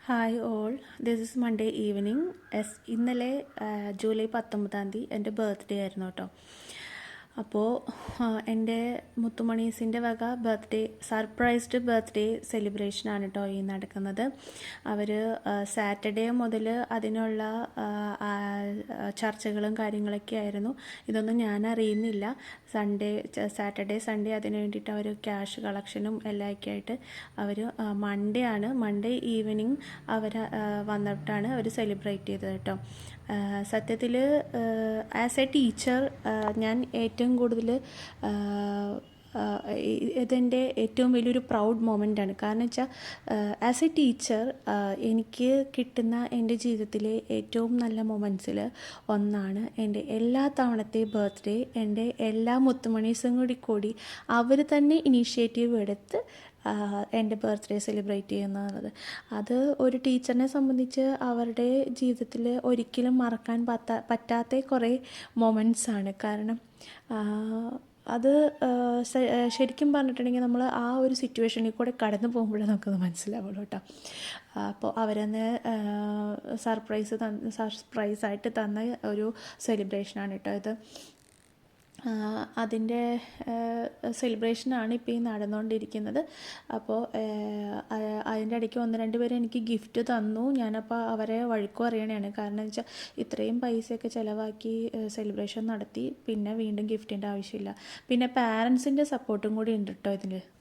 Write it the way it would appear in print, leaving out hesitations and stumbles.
Hi all, this is Monday evening. ഇന്നലെ July 19 എൻ്റെ birthday ആയിരുന്നു കേട്ടോ. അപ്പോൾ എൻ്റെ മുത്തുമണീസിൻ്റെ വക സർപ്രൈസ്ഡ് ബർത്ത്ഡേ സെലിബ്രേഷനാണ് കേട്ടോ ഈ നടക്കുന്നത്. അവർ സാറ്റർഡേ മുതൽ അതിനുള്ള ചർച്ചകളും കാര്യങ്ങളൊക്കെ ആയിരുന്നു. ഇതൊന്നും ഞാൻ അറിയുന്നില്ല. സാറ്റർഡേ സൺഡേ അതിന് വേണ്ടിയിട്ട് അവർ ക്യാഷ് കളക്ഷനും എല്ലാമൊക്കെ ആയിട്ട് അവർ മൺഡേ ഈവനിങ് അവർ വന്നിട്ടാണ് അവർ സെലിബ്രേറ്റ് ചെയ്തത് കേട്ടോ. സത്യത്തിൽ ആസ് എ ടീച്ചർ ഞാൻ ഏറ്റവും കൂടുതൽ ഇതെൻ്റെ ഏറ്റവും വലിയൊരു പ്രൗഡ് മൊമെൻ്റാണ്. കാരണം വെച്ചാൽ ആസ് എ ടീച്ചർ എനിക്ക് കിട്ടുന്ന എൻ്റെ ജീവിതത്തിലെ ഏറ്റവും നല്ല മൊമെൻറ്റ്സിൽ ഒന്നാണ് എൻ്റെ എല്ലാ തവണത്തെ ബർത്ത്ഡേ. എൻ്റെ എല്ലാ മുത്തുമണീസും കൂടി അവർ തന്നെ ഇനീഷ്യേറ്റീവ് എടുത്ത് എൻ്റെ ബർത്ത്ഡേ സെലിബ്രേറ്റ് ചെയ്യുന്നത്. അത് ഒരു ടീച്ചറിനെ സംബന്ധിച്ച് അവരുടെ ജീവിതത്തിൽ ഒരിക്കലും മറക്കാൻ പറ്റാത്ത കുറേ മൊമെൻറ്റ്സാണ്. കാരണം അത് ശരിക്കും പറഞ്ഞിട്ടുണ്ടെങ്കിൽ നമ്മൾ ആ ഒരു സിറ്റുവേഷനിൽ കൂടെ കടന്നു പോകുമ്പോഴേ നമുക്കത് മനസ്സിലാവുള്ളൂ കേട്ടോ. അപ്പോൾ അവരന്ന് സർപ്രൈസായിട്ട് തന്ന ഒരു സെലിബ്രേഷനാണ് കേട്ടോ ഇത്. അതിൻ്റെ സെലിബ്രേഷനാണ് ഇപ്പോൾ ഈ നടന്നുകൊണ്ടിരിക്കുന്നത്. അപ്പോൾ അതിൻ്റെ ഇടയ്ക്ക് 1-2 പേര് എനിക്ക് ഗിഫ്റ്റ് തന്നു. ഞാനപ്പോൾ അവരെ വഴക്കും അറിയണതാണ്. കാരണം വെച്ചാൽ ഇത്രയും പൈസയൊക്കെ ചിലവാക്കി സെലിബ്രേഷൻ നടത്തി, പിന്നെ വീണ്ടും ഗിഫ്റ്റിൻ്റെ ആവശ്യമില്ല. പിന്നെ പാരൻസിൻ്റെ സപ്പോർട്ടും കൂടി ഉണ്ട് കേട്ടോ ഇതിൽ.